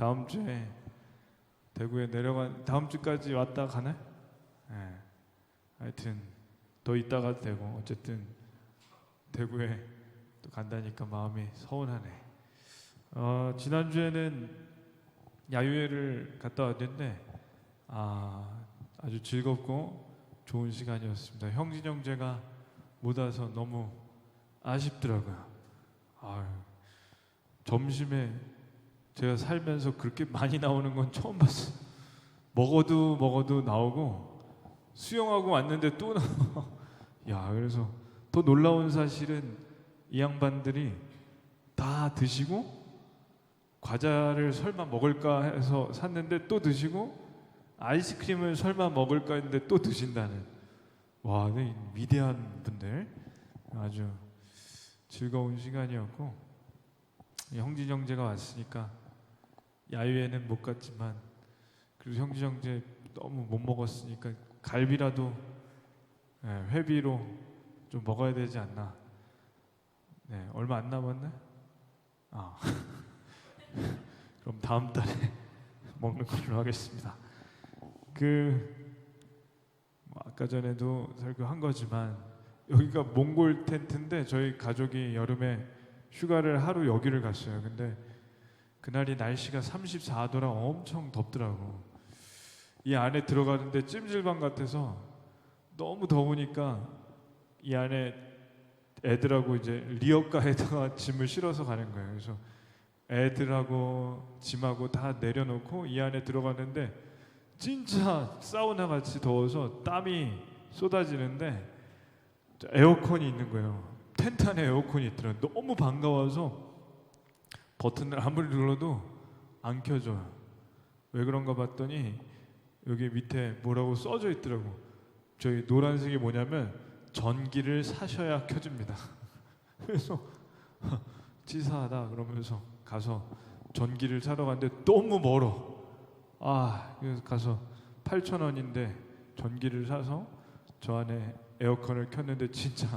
다음 주에 대구에 내려간 다음 주까지 왔다 가네? 예. 하여튼 더 있다 가도 되고 어쨌든 대구에 또 간다니까 마음이 서운하네. 지난주에는 야유회를 갔다 왔는데 아주 즐겁고 좋은 시간이었습니다. 형진 형제가 못 와서 너무 아쉽더라고요. 점심에 제가 살면서 그렇게 많이 나오는 건 처음 봤어요. 먹어도 나오고 수영하고 왔는데 또 나와. 야, 그래서 더 놀라운 사실은 이 양반들이 다 드시고 과자를 설마 먹을까 해서 샀는데 또 드시고 아이스크림을 설마 먹을까 했는데 또 드신다는. 와, 네, 위대한 분들. 아주 즐거운 시간이었고 형진 형제가 왔으니까 야유회는 못 갔지만 그래도 형진 형제 너무 못 먹었으니까 갈비라도 회비로 좀 먹어야 되지 않나. 네, 얼마 안 남았네. 그럼 다음 달에 먹는 걸로 하겠습니다. 아까 전에도 설교한 거지만 여기가 몽골 텐트인데 저희 가족이 여름에 휴가를 하루 여기를 갔어요. 근데 그날이 날씨가 34도라 엄청 덥더라고. 이 안에 들어가는데 찜질방 같아서 너무 더우니까 이 안에 애들하고 이제 리어카에다가 짐을 실어서 가는 거예요. 그래서 애들하고 짐하고 다 내려놓고 이 안에 들어갔는데 진짜 사우나 같이 더워서 땀이 쏟아지는데 에어컨이 있는 거예요. 텐트 안에 에어컨이 있더라고요. 너무 반가워서 버튼을 아무리 눌러도 안 켜져요. 왜 그런가 봤더니 여기 밑에 뭐라고 써져 있더라고. 저희 노란색이 뭐냐면 전기를 사셔야 켜집니다. 그래서 치사하다 그러면서 가서 전기를 사러 갔는데 너무 멀어. 그래서 가서 8,000원인데 전기를 사서 저 안에 에어컨을 켰는데 진짜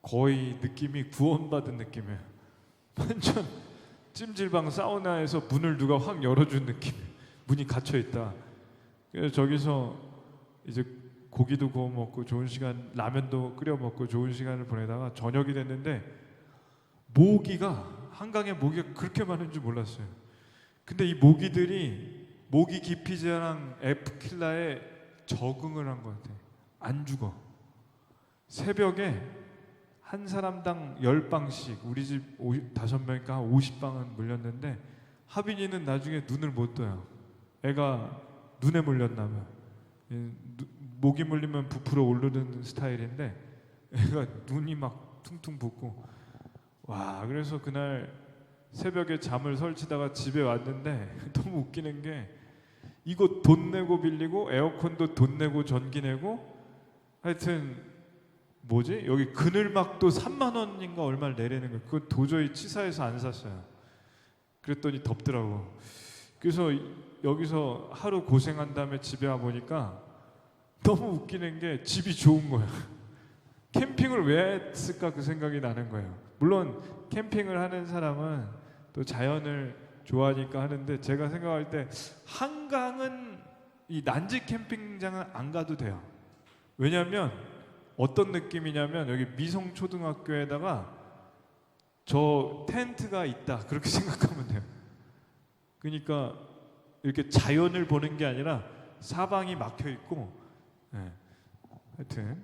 거의 느낌이 구원받은 느낌이에요. 완전 찜질방 사우나에서 문을 누가 확 열어준 느낌. 문이 갇혀 있다. 그래서 저기서 이제 고기도 구워 먹고 좋은 시간, 라면도 끓여 먹고 좋은 시간을 보내다가 저녁이 됐는데 한강에 모기가 그렇게 많은 줄 몰랐어요. 근데 이 모기들이 모기 기피제랑 에프킬라에 적응을 한 것 같아요. 안 죽어. 새벽에 한 사람당 10방씩 우리 집 5명이니까 한 50방은 물렸는데 하빈이는 나중에 눈을 못 떠요. 애가 눈에 물렸나 봐요. 모기 물리면 부풀어 오르는 스타일인데 애가 눈이 막 퉁퉁 붓고 그래서 그날 새벽에 잠을 설치다가 집에 왔는데 너무 웃기는 게 이거 돈 내고 빌리고 에어컨도 돈 내고 전기 내고 하여튼 여기 그늘막도 3만 원인가 얼마를 내라는 거예요. 그거 도저히 치사해서 안 샀어요. 그랬더니 덥더라고. 그래서 여기서 하루 고생한 다음에 집에 와 보니까 너무 웃기는 게 집이 좋은 거예요. 캠핑을 왜 했을까 그 생각이 나는 거예요. 물론 캠핑을 하는 사람은 또 자연을 좋아하니까 하는데 제가 생각할 때 한강은 이 난지 캠핑장은 안 가도 돼요. 왜냐하면 어떤 느낌이냐면 여기 미성초등학교에다가 저 텐트가 있다 그렇게 생각하면 돼요. 그러니까 이렇게 자연을 보는 게 아니라 사방이 막혀 있고 하여튼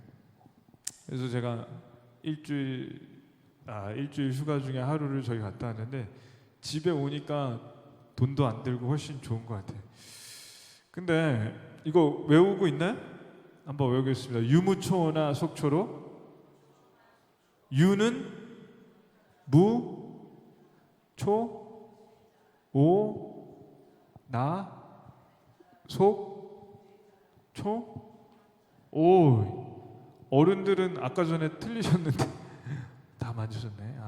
그래서 제가 일주일 휴가 중에 하루를 저기 갔다 왔는데 집에 오니까 돈도 안 들고 훨씬 좋은 것 같아요. 근데 이거 외우고 있나요? 한번 외우겠습니다. 유무초나 속초로. 유는 무, 초, 오, 나, 속, 초. 어른들은 아까 전에 틀리셨는데 다 맞으셨네.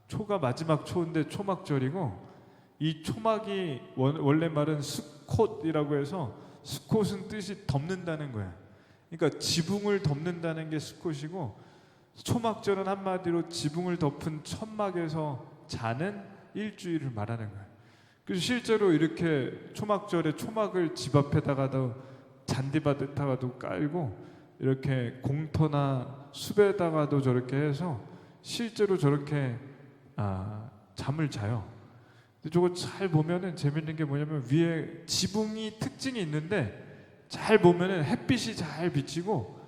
초가 마지막 초인데 초막절이고 이 초막이 원래 말은 수콧이라고 해서 수콧은 뜻이 덮는다는 거야. 그러니까 지붕을 덮는다는 게 수콧이고 초막절은 한마디로 지붕을 덮은 천막에서 자는 일주일을 말하는 거야. 그래서 실제로 이렇게 초막절에 초막을 집 앞에다가도 잔디밭에다가도 깔고 이렇게 공터나 숲에다가도 저렇게 해서 실제로 저렇게 잠을 자요. 근데 저거 잘 보면은 재밌는 게 뭐냐면 위에 지붕이 특징이 있는데 잘 보면은 햇빛이 잘 비치고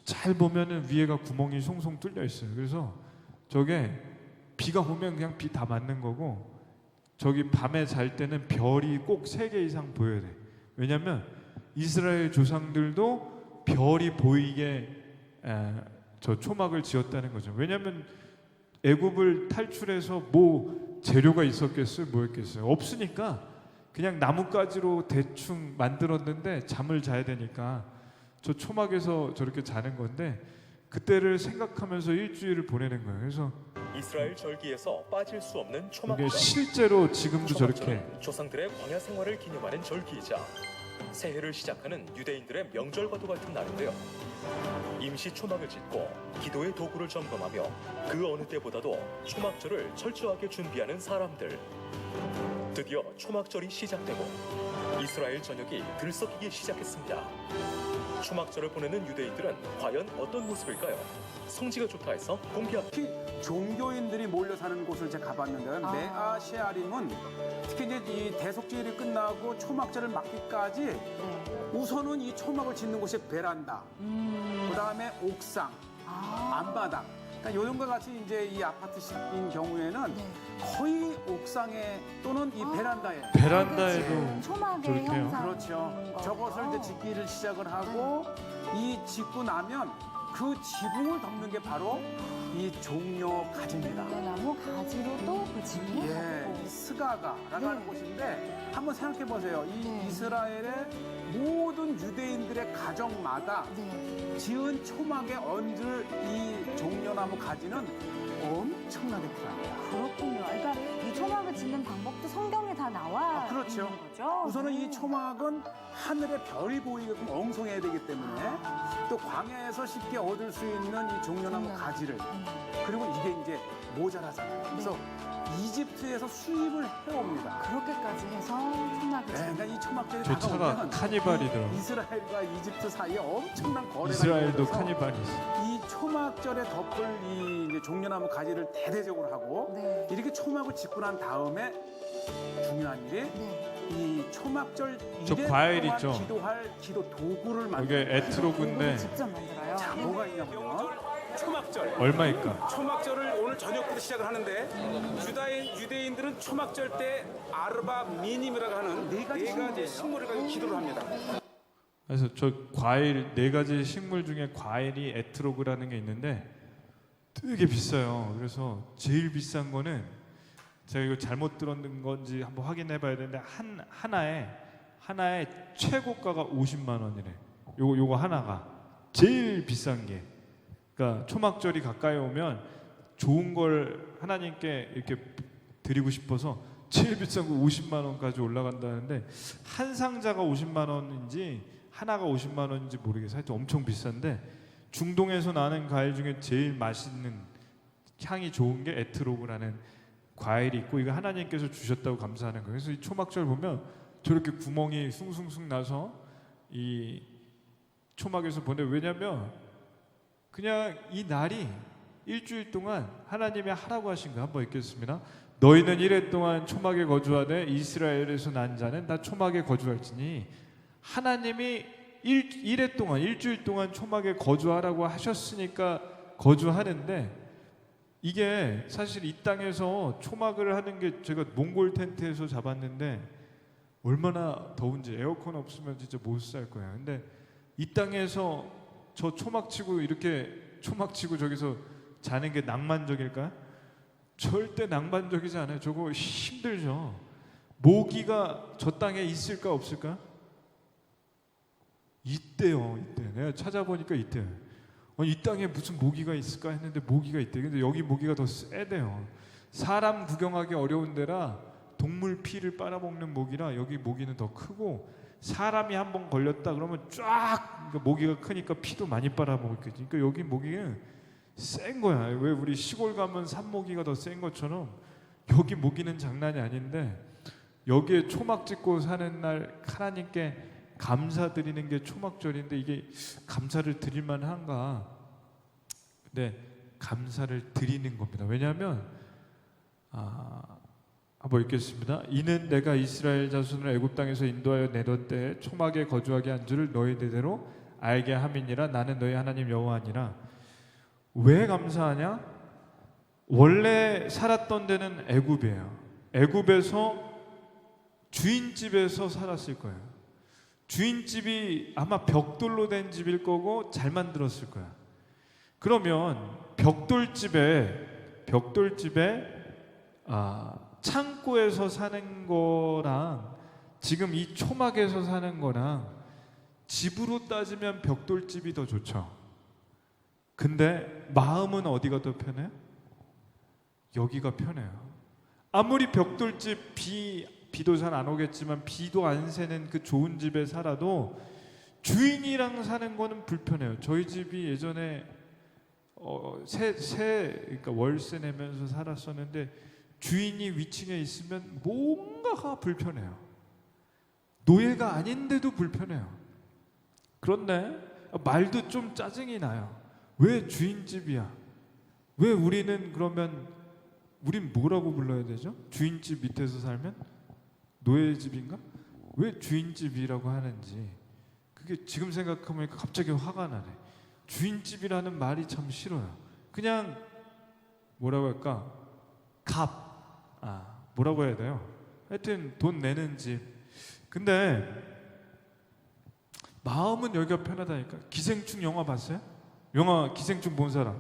잘 보면은 위에가 구멍이 송송 뚫려 있어요. 그래서 저게 비가 오면 그냥 비 다 맞는 거고 저기 밤에 잘 때는 별이 꼭 3개 이상 보여야 돼. 왜냐면 이스라엘 조상들도 별이 보이게 저 초막을 지었다는 거죠. 왜냐면 애굽을 탈출해서 뭐 재료가 있었겠어요? 뭐였겠어요? 없으니까 그냥 나뭇가지로 대충 만들었는데 잠을 자야 되니까 저 초막에서 저렇게 자는 건데 그때를 생각하면서 일주일을 보내는 거예요. 그래서 이스라엘 절기에서 빠질 수 없는 이게 초막절. 실제로 지금도 저렇게 초막절은 조상들의 광야 생활을 기념하는 절기이자 새해를 시작하는 유대인들의 명절과도 같은 날인데요. 임시 초막을 짓고 기도의 도구를 점검하며 그 어느 때보다도 초막절을 철저하게 준비하는 사람들. 드디어 초막절이 시작되고 이스라엘 전역이 들썩이기 시작했습니다. 초막절을 보내는 유대인들은 과연 어떤 모습일까요? 성지가 좋다 해서 공개합니다. 특히 종교인들이 몰려 사는 곳을 제가 가봤는데요. 메아 셰아림은 특히 이제 이 대속절이 끝나고 초막절을 맞기까지 우선은 이 초막을 짓는 곳이 베란다, 그다음에 옥상, 안바닥. 그러니까 요즘과 같이 이제 이 아파트식인 경우에는 거의 옥상에 또는 이 베란다에 초막의 저렇게요? 형상. 그렇죠. 저것을 이제 짓기를 시작을 하고 이 짓고 나면 그 지붕을 덮는 게 바로 이 종려 가지입니다. 나무 가지로 또 그 지붕을 예, 이 덮고. 스가가라고 하는 곳인데 한번 생각해 보세요. 이 네. 이스라엘의 모든 유대인들의 가정마다 네. 지은 초막에 얹을 이 종려나무 가지는 엄청나게 크답니다. 그렇군요. 그러니까 이 초막을 짓는 방법도 성경에 다 나와 그렇죠. 있는 거죠. 우선은 이 초막은 하늘에 별이 보이게끔 엉성해야 되기 때문에 또 광야에서 쉽게 얻을 수 있는 이 종려나무 가지를 그리고 이게 이제 모자라잖아요. 그래서 이집트에서 수입을 해옵니다. 그렇게까지 해서 초막을 네, 짓는. 그러니까 이 초막절이 저 차가 다가오면 카니발이더라고요. 이스라엘과 이집트 사이에 엄청난 거래가 이스라엘도 이루어져서 카니발이 있어요. 이 초막절에 덮을 이 이제 종려나무 가지를 대대적으로 하고 네. 이렇게 초막을 짓고 난 다음에 중요한 일이 네. 이 초막절 저 이래 과일 동안 있죠? 기도할 기도 도구를 이게 만들어요. 에트로그인데 도구를 직접 만들어요. 자, 뭐가 있냐면요. 초막절. 얼마일까? 초막절을 오늘 저녁부터 시작을 하는데 유대인들은 초막절 때 아르바 미님이라고 하는 네 가지 식물을 가지고 기도를 합니다. 그래서 저 과일 4가지 식물 중에 과일이 에트로그라는 게 있는데 되게 비싸요. 그래서 제일 비싼 거는 제가 이거 잘못 들었는 건지 한번 확인해 봐야 되는데 하나에 최고가가 50만 원이래. 요거 하나가 제일 비싼 게. 그러니까 초막절이 가까이 오면 좋은 걸 하나님께 이렇게 드리고 싶어서 제일 비싼 거 50만 원까지 올라간다는데 한 상자가 50만 원인지 하나가 50만 원인지 모르겠어요. 하여튼 엄청 비싼데 중동에서 나는 과일 중에 제일 맛있는 향이 좋은 게 에트로그라는 과일이 있고 이거 하나님께서 주셨다고 감사하는 거예요. 그래서 이 초막절 보면 저렇게 구멍이 숭숭숭 나서 이 초막에서 보내. 왜냐면 그냥 이 날이 일주일 동안 하나님이 하라고 하신 거 한번 읽겠습니다. 너희는 이래 동안 초막에 거주하되 이스라엘에서 난 자는 다 초막에 거주할지니 하나님이 일주일 동안 초막에 거주하라고 하셨으니까 거주하는데 이게 사실 이 땅에서 초막을 하는 게 제가 몽골 텐트에서 잡았는데 얼마나 더운지 에어컨 없으면 진짜 못 살 거예요. 근데 이 땅에서 저 초막 치고 이렇게 초막 치고 저기서 자는 게 낭만적일까요? 절대 낭만적이지 않아요. 저거 힘들죠. 모기가 저 땅에 있을까 없을까? 있대요. 이때 내가 찾아보니까 있대요. 이 땅에 무슨 모기가 있을까 했는데 모기가 있대. 근데 여기 모기가 더 세대요. 사람 구경하기 어려운 데라 동물 피를 빨아먹는 모기라 여기 모기는 더 크고 사람이 한번 걸렸다 그러면 쫙 그러니까 모기가 크니까 피도 많이 빨아먹겠지. 그러니까 여기 모기는 센 거야. 왜 우리 시골 가면 산모기가 더 센 것처럼 여기 모기는 장난이 아닌데 여기에 초막 짓고 사는 날 하나님께 감사드리는 게 초막절인데 이게 감사를 드릴 만한가? 근데 감사를 드리는 겁니다. 왜냐하면 한번 읽겠습니다. 이는 내가 이스라엘 자손을 애굽 땅에서 인도하여 내던 때에 초막에 거주하게 한 줄을 너희들대로 알게 함이니라. 나는 너희 하나님 여호와니라. 왜 감사하냐? 원래 살았던 데는 애굽이에요. 애굽에서 주인집에서 살았을 거예요. 주인집이 아마 벽돌로 된 집일 거고 잘 만들었을 거야. 그러면 벽돌집에 창고에서 사는 거랑 지금 이 초막에서 사는 거랑 집으로 따지면 벽돌집이 더 좋죠. 근데 마음은 어디가 더 편해요? 여기가 편해요. 아무리 벽돌집 비도 잘 안 오겠지만 비도 안 새는 그 좋은 집에 살아도 주인이랑 사는 거는 불편해요. 저희 집이 예전에 그러니까 월세 내면서 살았었는데 주인이 위층에 있으면 뭔가가 불편해요. 노예가 아닌데도 불편해요. 그런데 말도 좀 짜증이 나요. 왜 주인집이야? 왜 우리는 그러면 우린 뭐라고 불러야 되죠? 주인집 밑에서 살면 노예집인가? 왜 주인집이라고 하는지 그게 지금 생각하면 갑자기 화가 나네. 주인집이라는 말이 참 싫어요. 그냥 뭐라고 할까? 뭐라고 해야 돼요? 하여튼 돈 내는 집. 근데 마음은 여기가 편하다니까. 기생충 영화 봤어요? 영화 기생충 본 사람?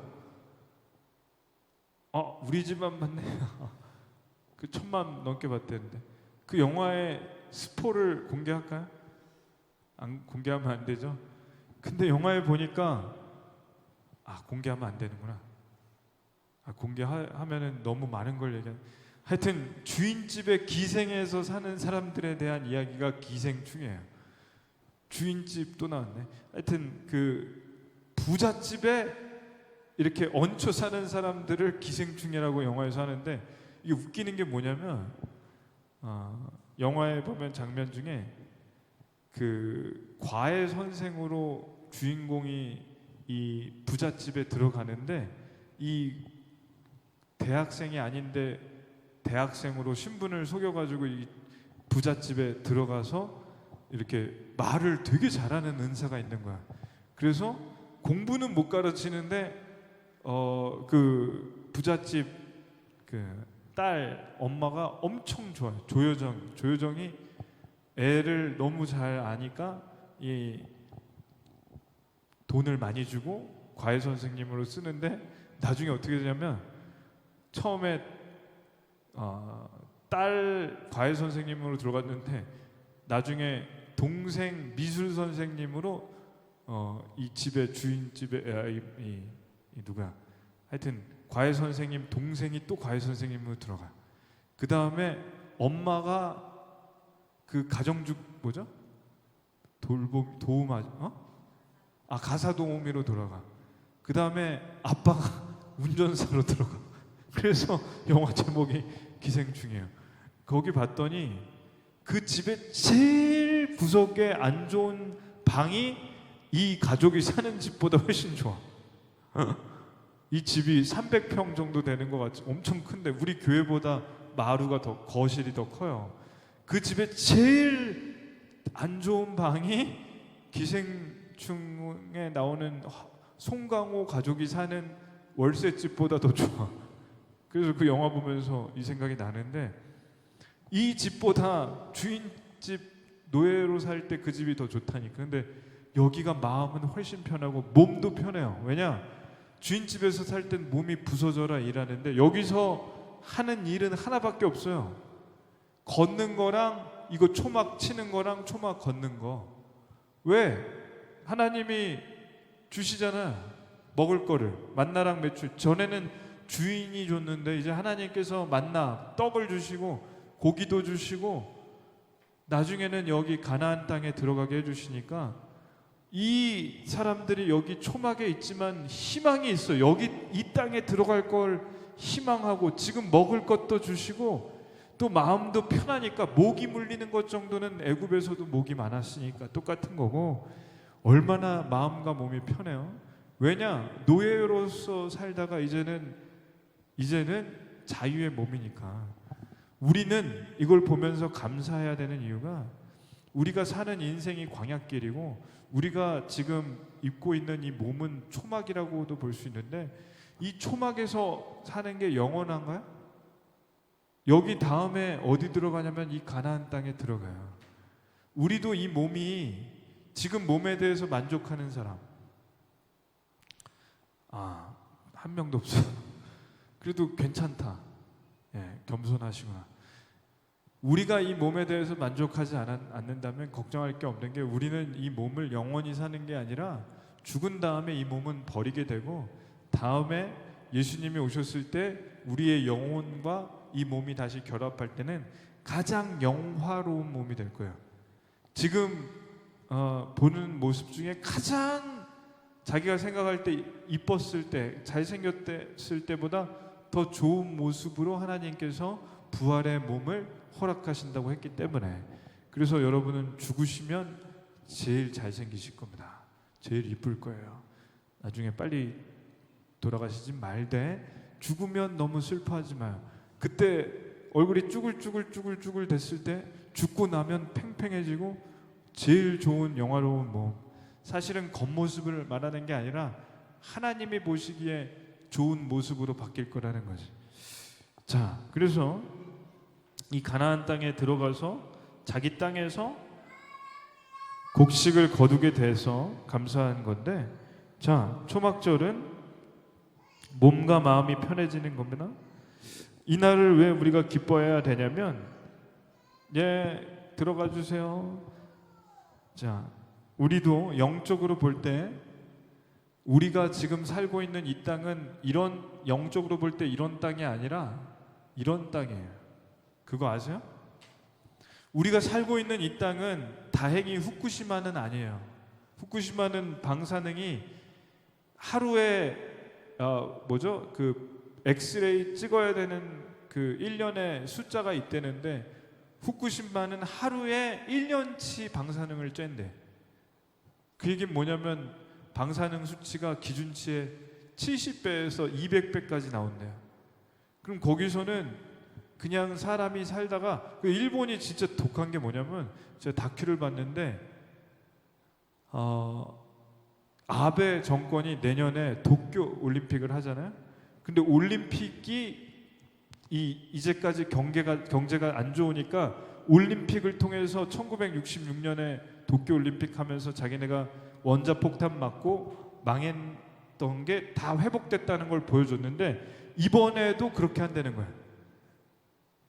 우리 집안 맞네요. 그 1000만 넘게 봤대는데 그 영화의 스포를 공개할까요? 안 공개하면 안 되죠. 근데 영화에 보니까 공개하면 안 되는구나. 공개하면은 너무 많은 걸 얘기하는. 하여튼 주인집에 기생해서 사는 사람들에 대한 이야기가 기생충이에요. 주인집 또 나왔네. 하여튼 그 부잣집에 이렇게 얹혀 사는 사람들을 기생충이라고 영화에서 하는데 이게 웃기는 게 뭐냐면 영화에 보면 장면 중에 그 과외 선생으로 주인공이 이 부잣집에 들어가는데 이 대학생이 아닌데 대학생으로 신분을 속여가지고 이 부잣집에 들어가서 이렇게 말을 되게 잘하는 은사가 있는 거야. 그래서 공부는 못 가르치는데 그 부잣집 그 딸 엄마가 엄청 좋아요. 조여정이 애를 너무 잘 아니까 이 돈을 많이 주고 과외 선생님으로 쓰는데 나중에 어떻게 되냐면 처음에 딸 과외 선생님으로 들어갔는데 나중에 동생 미술 선생님으로 이 집의 주인집에 이 누구야? 하여튼 과외 선생님 동생이 또 과외 선생님으로 들어가. 그 다음에 엄마가 그 가정주 뭐죠? 가사 도우미로 돌아가. 그 다음에 아빠가 운전사로 들어가. 그래서 영화 제목이 기생충이에요. 거기 봤더니 그 집에 제일 구석에 안 좋은 방이 이 가족이 사는 집보다 훨씬 좋아. 이 집이 300평 정도 되는 것 같지. 엄청 큰데 우리 교회보다 마루가 더 거실이 더 커요. 그 집에 제일 안 좋은 방이 기생충에 나오는 송강호 가족이 사는 월세집보다 더 좋아. 그래서 그 영화 보면서 이 생각이 나는데 이 집보다 주인집 노예로 살 때 그 집이 더 좋다니까. 근데 여기가 마음은 훨씬 편하고 몸도 편해요. 왜냐? 주인집에서 살 땐 몸이 부서져라 일하는데 여기서 하는 일은 하나밖에 없어요. 걷는 거랑 이거 초막 치는 거랑 초막 걷는 거. 왜? 하나님이 주시잖아. 먹을 거를. 만나랑 매출. 전에는 주인이 줬는데 이제 하나님께서 만나 떡을 주시고 고기도 주시고 나중에는 여기 가나안 땅에 들어가게 해주시니까 이 사람들이 여기 초막에 있지만 희망이 있어. 여기 이 땅에 들어갈 걸 희망하고 지금 먹을 것도 주시고 또 마음도 편하니까 모기 물리는 것 정도는 애굽에서도 모기 많았으니까 똑같은 거고 얼마나 마음과 몸이 편해요. 왜냐? 노예로서 살다가 이제는 자유의 몸이니까. 우리는 이걸 보면서 감사해야 되는 이유가 우리가 사는 인생이 광야길이고 우리가 지금 입고 있는 이 몸은 초막이라고도 볼 수 있는데 이 초막에서 사는 게 영원한가요? 여기 다음에 어디 들어가냐면 이 가나안 땅에 들어가요. 우리도 이 몸이 지금 몸에 대해서 만족하는 사람 한 명도 없어. 그래도 괜찮다. 예, 겸손하시구나. 우리가 이 몸에 대해서 만족하지 않는다면 걱정할 게 없는 게 우리는 이 몸을 영원히 사는 게 아니라 죽은 다음에 이 몸은 버리게 되고 다음에 예수님이 오셨을 때 우리의 영혼과 이 몸이 다시 결합할 때는 가장 영화로운 몸이 될 거예요. 지금 보는 모습 중에 가장 자기가 생각할 때 이뻤을 때 잘생겼을 때보다 더 좋은 모습으로 하나님께서 부활의 몸을 허락하신다고 했기 때문에 그래서 여러분은 죽으시면 제일 잘생기실 겁니다. 제일 이쁠 거예요. 나중에 빨리 돌아가시지 말되 죽으면 너무 슬퍼하지 마요. 그때 얼굴이 쭈글쭈글 됐을 때 죽고 나면 팽팽해지고 제일 좋은 영화로운 몸. 사실은 겉모습을 말하는 게 아니라 하나님이 보시기에 좋은 모습으로 바뀔 거라는 거지. 자, 그래서 이 가나안 땅에 들어가서 자기 땅에서 곡식을 거두게 돼서 감사한 건데, 자, 초막절은 몸과 마음이 편해지는 겁니다. 이날을 왜 우리가 기뻐해야 되냐면, 예, 들어가 주세요. 자, 우리도 영적으로 볼 때 우리가 지금 살고 있는 이 땅은 이런 영적으로 볼 때 이런 땅이 아니라 이런 땅이에요. 그거 아세요? 우리가 살고 있는 이 땅은 다행히 후쿠시마는 아니에요. 후쿠시마는 방사능이 하루에 그 엑스레이 찍어야 되는 그 1년의 숫자가 있대는데 후쿠시마는 하루에 1년치 방사능을 쬐는데 그 얘기는 뭐냐면 방사능 수치가 기준치의 70배에서 200배까지 나온대요. 그럼 거기서는 그냥 사람이 살다가 그 일본이 진짜 독한 게 뭐냐면 제가 다큐를 봤는데 아베 정권이 내년에 도쿄 올림픽을 하잖아요. 근데 올림픽이 이제까지 경제가 안 좋으니까 올림픽을 통해서 1966년에 도쿄 올림픽 하면서 자기네가 원자폭탄 맞고 망했던 게 다 회복됐다는 걸 보여줬는데 이번에도 그렇게 한다는 거예요.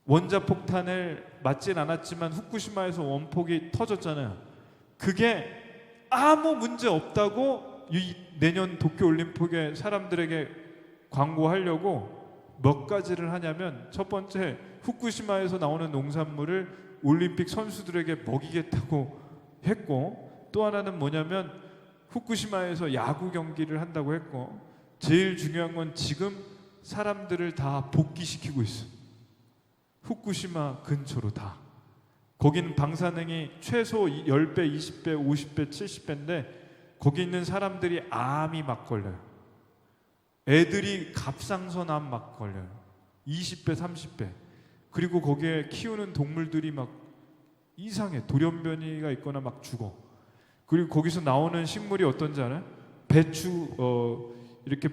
원자폭탄을 맞진 않았지만 후쿠시마에서 원폭이 터졌잖아요. 그게 아무 문제 없다고 이 내년 도쿄 올림픽에 사람들에게 광고하려고 몇 가지를 하냐면 첫 번째 후쿠시마에서 나오는 농산물을 올림픽 선수들에게 먹이겠다고 했고 또 하나는 뭐냐면 후쿠시마에서 야구 경기를 한다고 했고 제일 중요한 건 지금 사람들을 다 복귀시키고 있어. 후쿠시마 근처로 다. 거기는 방사능이 최소 10배, 20배, 50배, 70배인데 거기 있는 사람들이 암이 막 걸려요. 애들이 갑상선암 막 걸려요. 20배, 30배. 그리고 거기에 키우는 동물들이 막 이상해. 돌연변이가 있거나 막 죽어. 그리고 거기서 나오는 식물이 어떤지 알아요? 배추 이렇게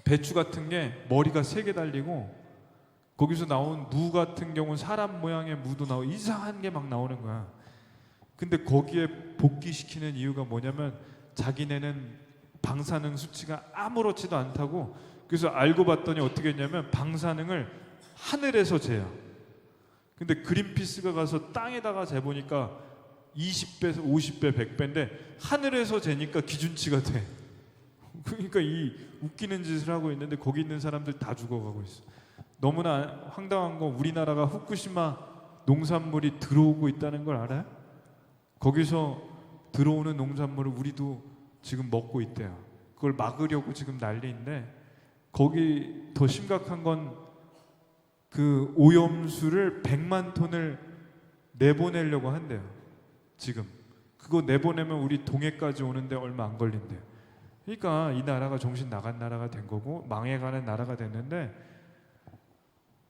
배추 같은 게 머리가 3개 달리고 거기서 나온 무 같은 경우는 사람 모양의 무도 나오고 이상한 게 막 나오는 거야. 근데 거기에 복귀시키는 이유가 뭐냐면 자기네는 방사능 수치가 아무렇지도 않다고. 그래서 알고 봤더니 어떻게 했냐면 방사능을 하늘에서 재요. 근데 그린피스가 가서 땅에다가 재보니까 20배에서 50배, 100배인데 하늘에서 재니까 기준치가 돼. 그러니까 이 웃기는 짓을 하고 있는데 거기 있는 사람들 다 죽어가고 있어. 너무나 황당한 건 우리나라가 후쿠시마 농산물이 들어오고 있다는 걸 알아요? 거기서 들어오는 농산물을 우리도 지금 먹고 있대요. 그걸 막으려고 지금 난리인데 거기 더 심각한 건 그 오염수를 100만 톤을 내보내려고 한대요. 지금 그거 내보내면 우리 동해까지 오는데 얼마 안 걸린대요. 그러니까 이 나라가 정신 나간 나라가 된 거고 망해가는 나라가 됐는데,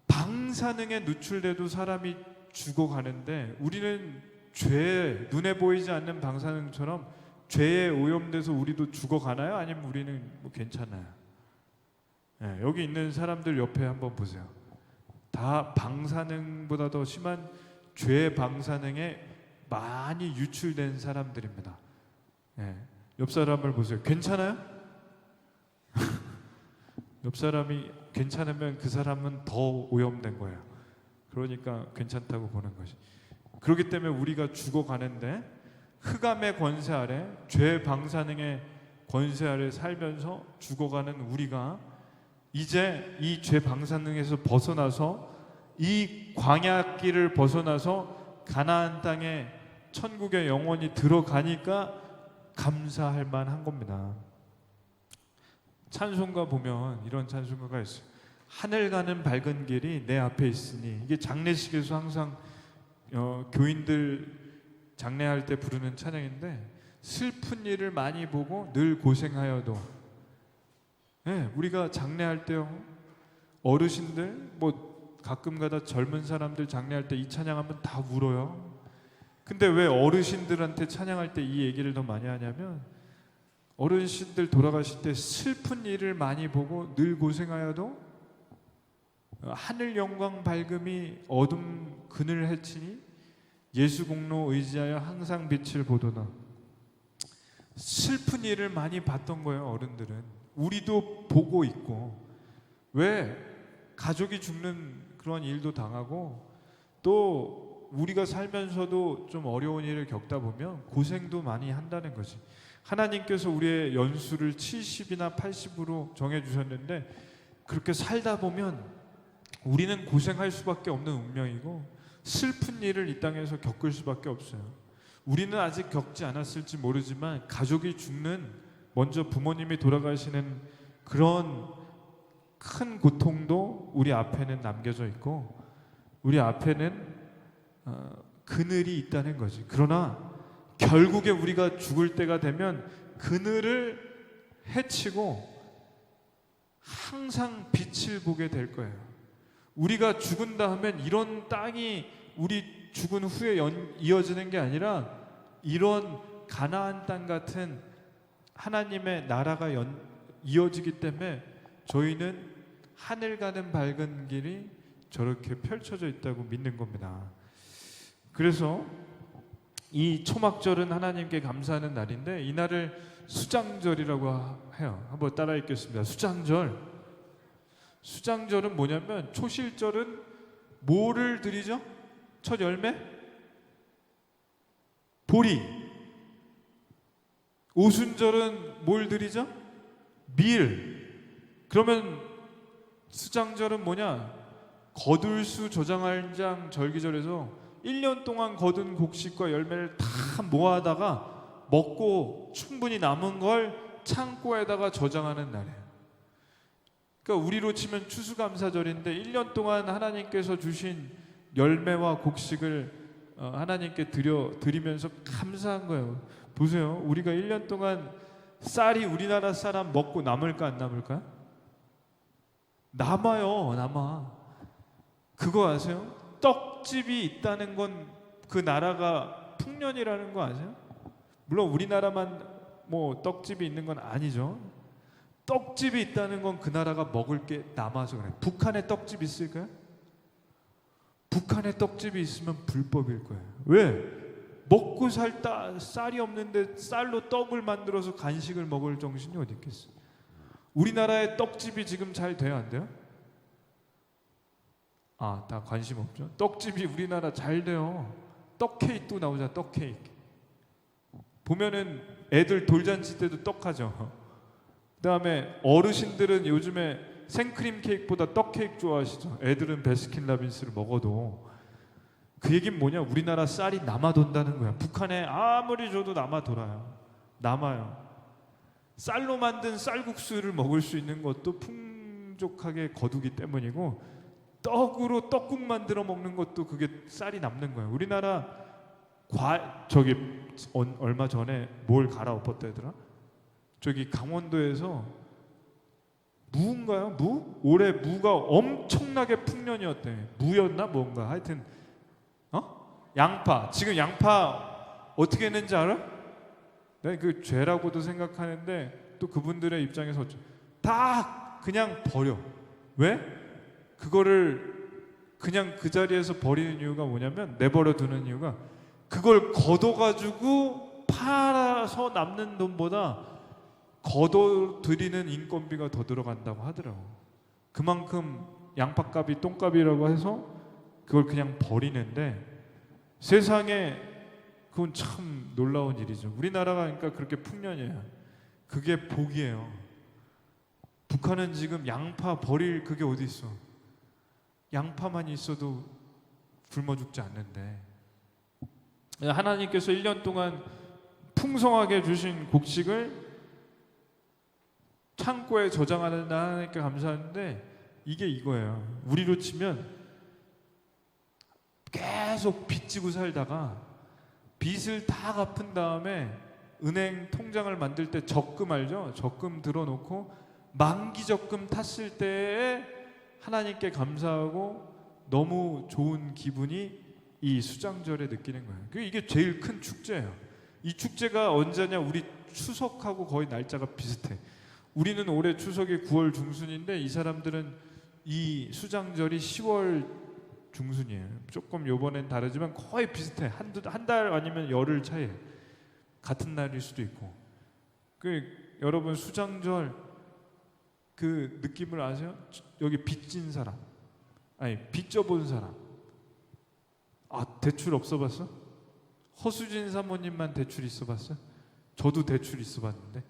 방사능에 노출돼도 사람이 죽어가는데 우리는 죄, 눈에 보이지 않는 방사능처럼 죄에 오염돼서 우리도 죽어가나요? 아니면 우리는 뭐 괜찮아요? 네, 여기 있는 사람들 옆에 한번 보세요. 다 방사능보다 더 심한 죄 방사능에 많이 유출된 사람들입니다. 네, 옆 사람을 보세요. 괜찮아요? 옆 사람이 괜찮으면 그 사람은 더 오염된 거예요. 그러니까 괜찮다고 보는 것이. 그렇기 때문에 우리가 죽어가는데 흑암의 권세 아래, 죄 방사능의 권세 아래 살면서 죽어가는 우리가 이제 이 죄 방사능에서 벗어나서 이 광야길을 벗어나서 가나안 땅에 천국에 영원히 들어가니까 감사할 만한 겁니다. 찬송가 보면 이런 찬송가가 있어요. 하늘 가는 밝은 길이 내 앞에 있으니. 이게 장례식에서 항상 교인들 장례할 때 부르는 찬양인데, 슬픈 일을 많이 보고 늘 고생하여도, 네, 우리가 장례할 때요, 어르신들 뭐 가끔가다 젊은 사람들 장례할 때 이 찬양하면 다 울어요. 근데 왜 어르신들한테 찬양할 때 이 얘기를 더 많이 하냐면, 어르신들 돌아가실 때 슬픈 일을 많이 보고 늘 고생하여도 하늘 영광 밝음이 어둠 그늘 해치니 예수 공로 의지하여 항상 빛을 보도다. 슬픈 일을 많이 봤던 거예요. 어른들은. 우리도 보고 있고, 왜 가족이 죽는 그런 일도 당하고, 또 우리가 살면서도 좀 어려운 일을 겪다 보면 고생도 많이 한다는 거지. 하나님께서 우리의 연수를 70이나 80으로 정해주셨는데, 그렇게 살다 보면 우리는 고생할 수밖에 없는 운명이고 슬픈 일을 이 땅에서 겪을 수밖에 없어요. 우리는 아직 겪지 않았을지 모르지만 가족이 죽는, 먼저 부모님이 돌아가시는 그런 큰 고통도 우리 앞에는 남겨져 있고, 우리 앞에는 그늘이 있다는 거지. 그러나 결국에 우리가 죽을 때가 되면 그늘을 헤치고 항상 빛을 보게 될 거예요. 우리가 죽은다 하면 이런 땅이 우리 죽은 후에 이어지는 게 아니라 이런 가나안 땅 같은 하나님의 나라가 이어지기 때문에 저희는 하늘 가는 밝은 길이 저렇게 펼쳐져 있다고 믿는 겁니다. 그래서 이 초막절은 하나님께 감사하는 날인데, 이 날을 수장절이라고 해요. 한번 따라 읽겠습니다. 수장절. 수장절은 뭐냐면, 초실절은 뭐를 드리죠? 첫 열매? 보리. 오순절은 뭘 드리죠? 밀. 그러면 수장절은 뭐냐? 거둘수 저장할장 절기절에서 1년 동안 거둔 곡식과 열매를 다 모아다가 먹고 충분히 남은 걸 창고에다가 저장하는 날이에요. 그러니까 우리로 치면 추수감사절인데 1년 동안 하나님께서 주신 열매와 곡식을 하나님께 드리면서 감사한 거예요. 보세요. 우리가 1년 동안 쌀이 우리나라 사람 먹고 남을까 안 남을까? 남아요. 남아. 그거 아세요? 떡집이 있다는 건 그 나라가 풍년이라는 거 아세요? 물론 우리나라만 뭐 떡집이 있는 건 아니죠. 떡집이 있다는 건 그 나라가 먹을 게 남아서 그래. 북한에 떡집 있을까요? 북한에 떡집이 있으면 불법일 거예요. 왜? 먹고 살다 쌀이 없는데 쌀로 떡을 만들어서 간식을 먹을 정신이 어디 있겠어? 우리나라에 떡집이 지금 잘 돼요, 안 돼요? 아, 다 관심 없죠? 떡집이 우리나라 잘 돼요. 떡 케이크도 나오잖아, 떡 케이크. 보면은 애들 돌잔치 때도 떡하죠. 그다음에 어르신들은 요즘에 생크림 케이크보다 떡 케이크 좋아하시죠. 애들은 베스킨라빈스를 먹어도. 그 얘기는 뭐냐? 우리나라 쌀이 남아돈다는 거야. 북한에 아무리 줘도 남아돌아요. 남아요. 쌀로 만든 쌀국수를 먹을 수 있는 것도 풍족하게 거두기 때문이고, 떡으로 떡국 만들어 먹는 것도 그게 쌀이 남는 거예요. 우리나라 얼마 전에 뭘 갈아엎었다 하더라? 저기 강원도에서 무인가요? 무? 올해 무가 엄청나게 풍년이었대. 무였나 뭔가 하여튼 양파. 지금 양파 어떻게 했는지 알아? 내가 그 죄라고도 생각하는데 또 그분들의 입장에서 다 그냥 버려. 왜? 그거를 그냥 그 자리에서 버리는 이유가 뭐냐면, 내버려 두는 이유가 그걸 걷어가지고 팔아서 남는 돈보다 걷어들이는 인건비가 더 들어간다고 하더라고. 그만큼 양파값이 똥값이라고 해서 그걸 그냥 버리는데, 세상에 그건 참 놀라운 일이죠. 우리나라가 그러니까 그렇게 풍년이에요. 그게 복이에요. 북한은 지금 양파 버릴 그게 어디 있어? 양파만 있어도 굶어 죽지 않는데, 하나님께서 1년 동안 풍성하게 주신 곡식을 창고에 저장하는 하나님께 감사하는데, 이게 이거예요. 우리로 치면 계속 빚지고 살다가 빚을 다 갚은 다음에 은행 통장을 만들 때 적금 알죠? 적금 들어놓고 만기 적금 탔을 때에 하나님께 감사하고 너무 좋은 기분이 이 수장절에 느끼는 거예요. 이게 제일 큰 축제예요. 이 축제가 언제냐? 우리 추석하고 거의 날짜가 비슷해. 우리는 올해 추석이 9월 중순인데 이 사람들은 이 수장절이 10월 중순이에요. 조금 요번엔 다르지만 거의 비슷해. 한 달 아니면 열흘 차이. 같은 날일 수도 있고. 여러분 수장절 그 느낌을 아세요? 여기 빚진 사람, 아니 빚 져본 사람. 대출 없어봤어? 허수진 사모님만 대출 있어봤어? 저도 대출 있어봤는데.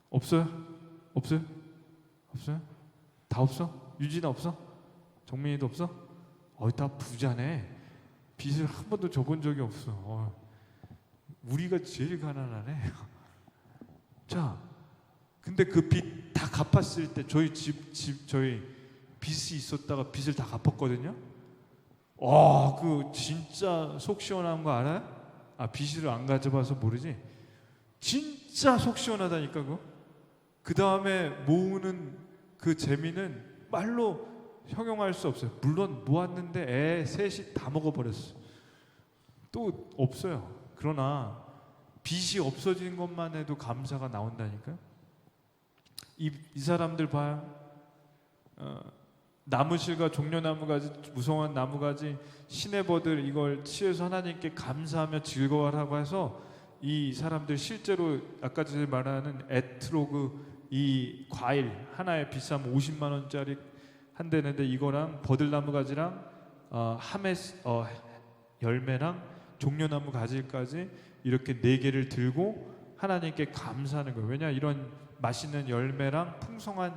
없어요? 없어요? 없어요? 다 없어? 유진아 없어? 정민이도 없어? 다 부자네. 빚을 한 번도 져본 적이 없어. 우리가 제일 가난하네. 자, 근데 그 빚 다 갚았을 때 저희 저희 빚이 있었다가 빚을 다 갚았거든요. 그 진짜 속 시원한 거 알아요? 빚을 안 가져봐서 모르지. 진짜 속 시원하다니까 그거. 그 다음에 모으는 그 재미는 말로 형용할 수 없어요. 물론 모았는데 애 셋이 다 먹어버렸어. 또 없어요. 그러나 빚이 없어진 것만 해도 감사가 나온다니까요. 이 사람들 봐요. 나무실과 종려나무가지, 무성한 나무가지, 시내버들 이걸 치해서 하나님께 감사하며 즐거워하라고 해서 이 사람들 실제로 아까 전에 말하는 에트로그 이 과일 하나에 비싸면 50만 원짜리 한대는데, 이거랑 버들나무 가지랑 열매랑 종려나무 가지까지 이렇게 4개를 들고 하나님께 감사하는 거예요. 왜냐? 이런 맛있는 열매랑 풍성한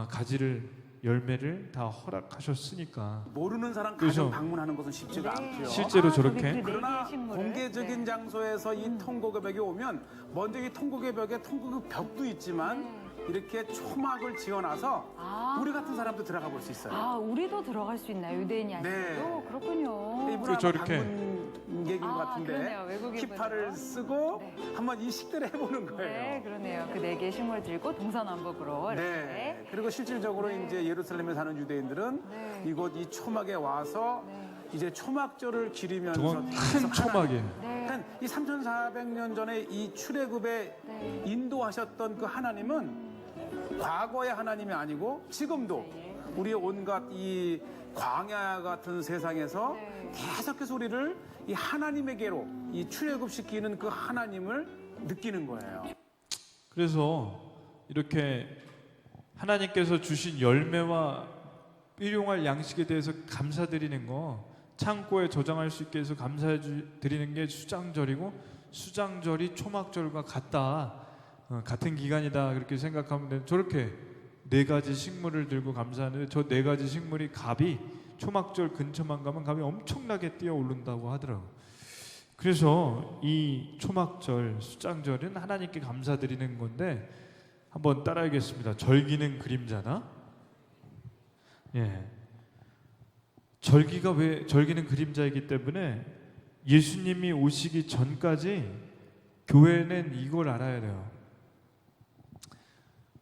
가지를, 열매를 다 허락하셨으니까. 모르는 사람 그래서 가정 방문하는 것은 쉽지가 않고요. 실제로 저렇게. 그러나 공개적인 장소에서 이 통곡의 벽에 오면 먼저 이 통곡의 벽에 통곡의 벽도 있지만 이렇게 초막을 지어놔서 우리 같은 사람도 들어가 볼 수 있어요. 우리도 들어갈 수 있나요? 유대인이 아니어도? 네. 그렇군요. 이분은 저렇게. 방문객인 것 같은데 그러네요. 외국인분이요. 키파를 쓰고 한번 이 식대를 해보는 거예요. 네, 그러네요. 그 4개의 식물 들고 동서남북으로 이렇게. 네. 그리고 실질적으로 이제 예루살렘에 사는 유대인들은 이곳 이 초막에 와서 이제 초막절을 기리면서 저건 계속 큰 초막이에요. 그러니까 이 3,400년 전에 이 출애굽에 인도하셨던 그 하나님은 과거의 하나님이 아니고 지금도 우리의 온갖 이 광야 같은 세상에서 계속해서 우리를 이 하나님에게로 이 출애굽시키는 그 하나님을 느끼는 거예요. 그래서 이렇게 하나님께서 주신 열매와 일용할 양식에 대해서 감사드리는 거, 창고에 저장할 수 있게 해서 감사해 드리는 게 수장절이고, 수장절이 초막절과 같은 기간이다 그렇게 생각하면 되는데, 저렇게 4가지 식물을 들고 감사하는데 저 4가지 식물이 값이 초막절 근처만 가면 값이 엄청나게 뛰어오른다고 하더라고요. 그래서 이 초막절, 수장절은 하나님께 감사드리는 건데, 한번 따라하겠습니다. 절기는 그림자나, 절기가 왜 절기는 그림자이기 때문에 예수님이 오시기 전까지 교회는 이걸 알아야 돼요.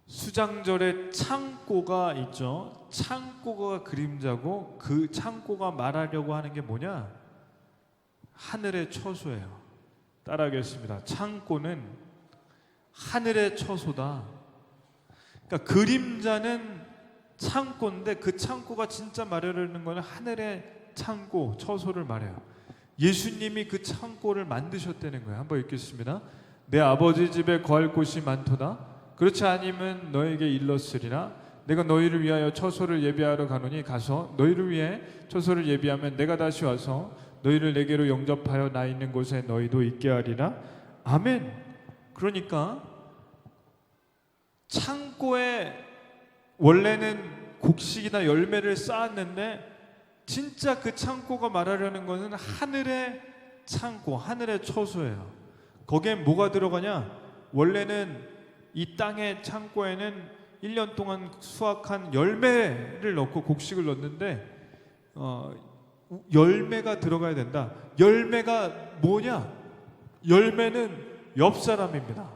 수장절에 창고가 있죠. 창고가 그림자고 그 창고가 말하려고 하는 게 뭐냐? 하늘의 처소예요. 따라하겠습니다. 창고는 하늘의 처소다. 그러니까 그림자는 창고인데 그 창고가 진짜 말하려는 거는 하늘의 창고, 처소를 말해요. 예수님이 그 창고를 만드셨다는 거예요. 한번 읽겠습니다. 내 아버지 집에 거할 곳이 많도다. 그렇지 아니면 너에게 일렀으리라. 내가 너희를 위하여 처소를 예비하러 가노니 가서 너희를 위해 처소를 예비하면 내가 다시 와서 너희를 내게로 영접하여 나 있는 곳에 너희도 있게 하리라. 아멘. 그러니까 창고에 원래는 곡식이나 열매를 쌓았는데 진짜 그 창고가 말하려는 것은 하늘의 창고, 하늘의 처소예요. 거기에 뭐가 들어가냐? 원래는 이 땅의 창고에는 1년 동안 수확한 열매를 넣고 곡식을 넣는데 열매가 들어가야 된다. 열매가 뭐냐? 열매는 옆 사람입니다.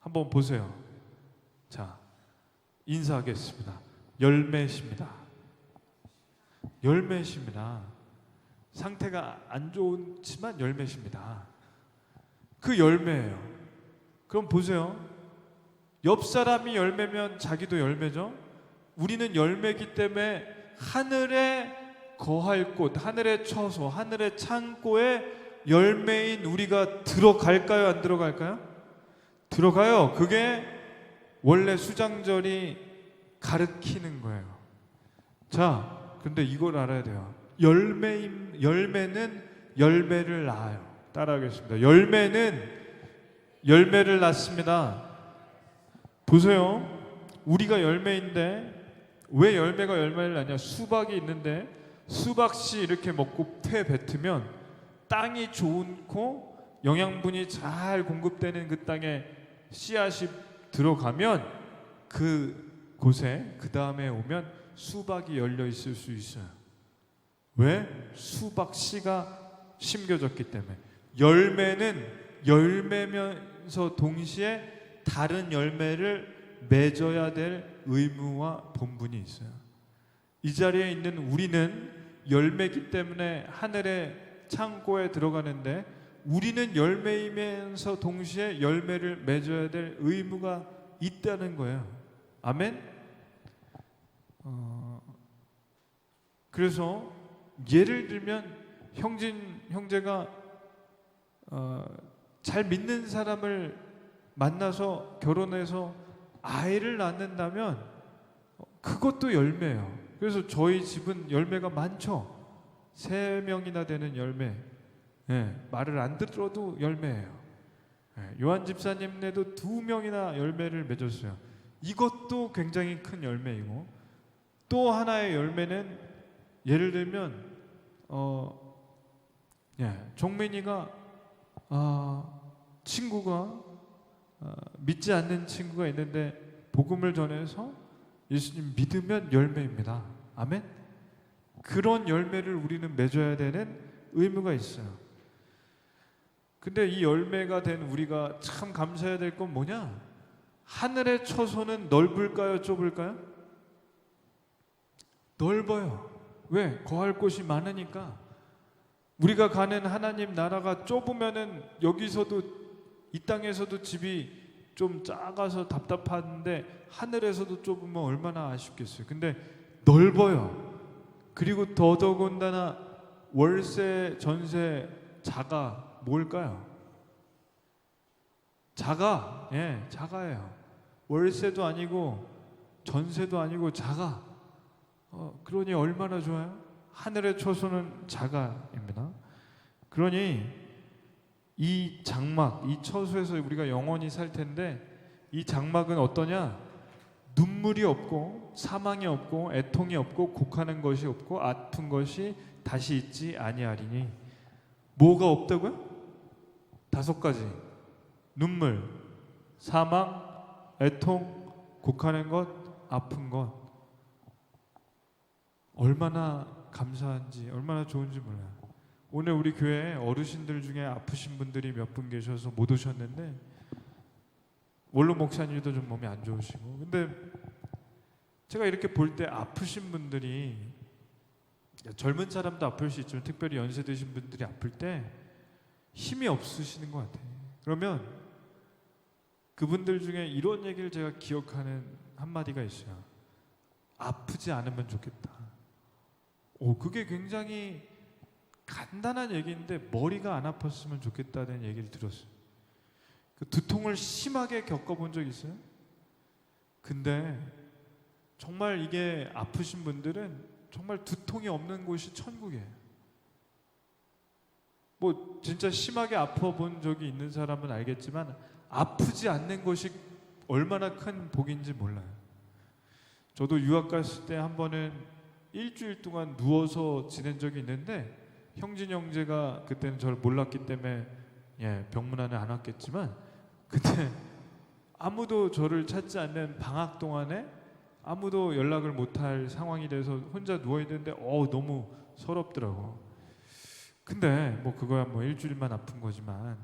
한번 보세요. 자, 인사하겠습니다. 열매십니다. 열매십니다. 상태가 안 좋지만 열매십니다. 그 열매예요. 그럼 보세요. 옆 사람이 열매면 자기도 열매죠. 우리는 열매기 때문에 하늘에 거할 곳, 하늘의 처소, 하늘의 창고에 열매인 우리가 들어갈까요? 안 들어갈까요? 들어가요. 그게 원래 수장절이 가르치는 거예요. 자, 근데 이걸 알아야 돼요. 열매는 열매를 낳아요. 따라하겠습니다. 열매는 열매를 낳습니다. 보세요. 우리가 열매인데 왜 열매가 열매를 낳냐? 수박이 있는데 수박씨 이렇게 먹고 폐 뱉으면 땅이 좋고 영양분이 잘 공급되는 그 땅에 씨앗이 들어가면 그 곳에 그 다음에 오면 수박이 열려 있을 수 있어요. 왜? 수박 씨가 심겨졌기 때문에. 열매는 열매면서 동시에 다른 열매를 맺어야 될 의무와 본분이 있어요. 이 자리에 있는 우리는 열매기 때문에 하늘의 창고에 들어가는데 우리는 열매이면서 동시에 열매를 맺어야 될 의무가 있다는 거예요. 아멘? 그래서 예를 들면 형제가 잘 믿는 사람을 만나서 결혼해서 아이를 낳는다면 그것도 열매예요. 그래서 저희 집은 열매가 많죠. 3명이나 되는 열매. 말을 안 들어도 열매예요. 요한 집사님네도 2명이나 열매를 맺었어요. 이것도 굉장히 큰 열매이고 또 하나의 열매는 예를 들면 종민이가 친구가 믿지 않는 친구가 있는데 복음을 전해서 예수님 믿으면 열매입니다. 아멘. 그런 열매를 우리는 맺어야 되는 의무가 있어요. 근데 이 열매가 된 우리가 참 감사해야 될 건 뭐냐? 하늘의 처소는 넓을까요? 좁을까요? 넓어요. 왜? 거할 곳이 많으니까. 우리가 가는 하나님 나라가 좁으면은 여기서도 이 땅에서도 집이 좀 작아서 답답한데 하늘에서도 좁으면 얼마나 아쉽겠어요. 근데 넓어요. 그리고 더더군다나 월세, 전세, 자가 뭘까요? 자가, 자가예요. 월세도 아니고 전세도 아니고 자가. 그러니 얼마나 좋아요? 하늘의 처소는 자가입니다. 그러니 이 장막, 이 처소에서 우리가 영원히 살 텐데 이 장막은 어떠냐? 눈물이 없고 사망이 없고 애통이 없고 곡하는 것이 없고 아픈 것이 다시 있지 아니하리니. 뭐가 없다고요? 5가지. 눈물, 사망, 애통, 곡하는 것, 아픈 것. 얼마나 감사한지, 얼마나 좋은지 몰라요. 오늘 우리 교회에 어르신들 중에 아프신 분들이 몇 분 계셔서 못 오셨는데, 원로 목사님도 좀 몸이 안 좋으시고, 근데 제가 이렇게 볼 때 아프신 분들이, 젊은 사람도 아플 수 있지만 특별히 연세 드신 분들이 아플 때 힘이 없으시는 것 같아요. 그러면 그분들 중에 이런 얘기를 제가 기억하는 한마디가 있어요. 아프지 않으면 좋겠다. 그게 굉장히 간단한 얘기인데 머리가 안 아팠으면 좋겠다는 얘기를 들었어요. 그 두통을 심하게 겪어본 적 있어요? 근데 정말 이게 아프신 분들은 정말 두통이 없는 곳이 천국이에요. 뭐 진짜 심하게 아파본 적이 있는 사람은 알겠지만 아프지 않는 것이 얼마나 큰 복인지 몰라요. 저도 유학 갔을 때 한 번은 일주일 동안 누워서 지낸 적이 있는데, 형진 형제가 그때는 저를 몰랐기 때문에 병문안에 안 왔겠지만, 그때 아무도 저를 찾지 않는 방학 동안에 아무도 연락을 못할 상황이 돼서 혼자 누워 있는데 너무 서럽더라고. 근데 뭐 그거야 뭐 일주일만 아픈 거지만,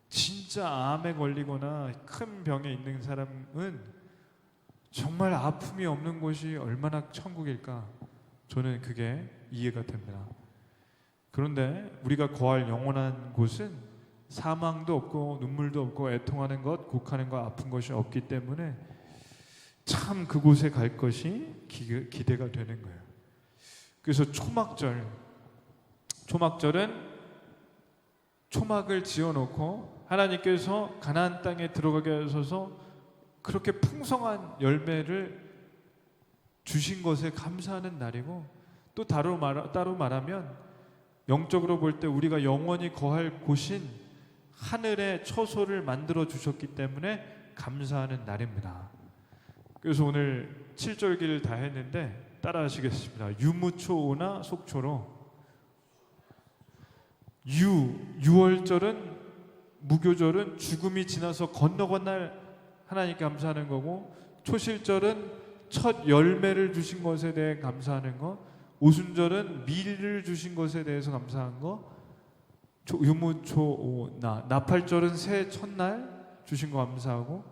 진짜 암에 걸리거나 큰 병에 있는 사람은 정말 아픔이 없는 곳이 얼마나 천국일까, 저는 그게 이해가 됩니다. 그런데 우리가 거할 영원한 곳은 사망도 없고 눈물도 없고 애통하는 것, 곡하는 것, 아픈 것이 없기 때문에 참 그곳에 갈 것이 기대가 되는 거예요. 그래서 초막절은 초막을 지어놓고 하나님께서 가나안 땅에 들어가게 하셔서 그렇게 풍성한 열매를 주신 것에 감사하는 날이고, 또 따로 말하면 영적으로 볼 때 우리가 영원히 거할 곳인 하늘의 처소를 만들어 주셨기 때문에 감사하는 날입니다. 그래서 오늘 7절기를 다 했는데 따라 하시겠습니다. 유무초오나 속초로. 유월절은, 무교절은 죽음이 지나서 건너건 날 하나님께 감사하는 거고, 초실절은 첫 열매를 주신 것에 대해 감사하는 거, 오순절은 밀을 주신 것에 대해서 감사한 거, 유무초오나 나팔절은 새해 첫날 주신 거 감사하고,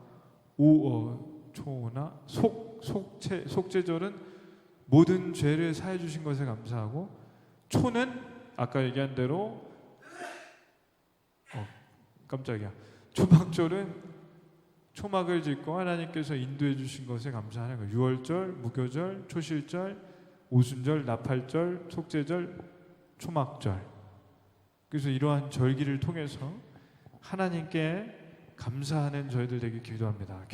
초오나 속죄절은 모든 죄를 사해 주신 것에 감사하고, 초는 아까 얘기한 대로 깜짝이야. 초막절은 초막을 짓고 하나님께서 인도해 주신 것에 감사하는 거예요. 유월절, 무교절, 초실절, 오순절, 나팔절, 속죄절, 초막절. 그래서 이러한 절기를 통해서 하나님께 감사하는 저희들 되게 기도합니다.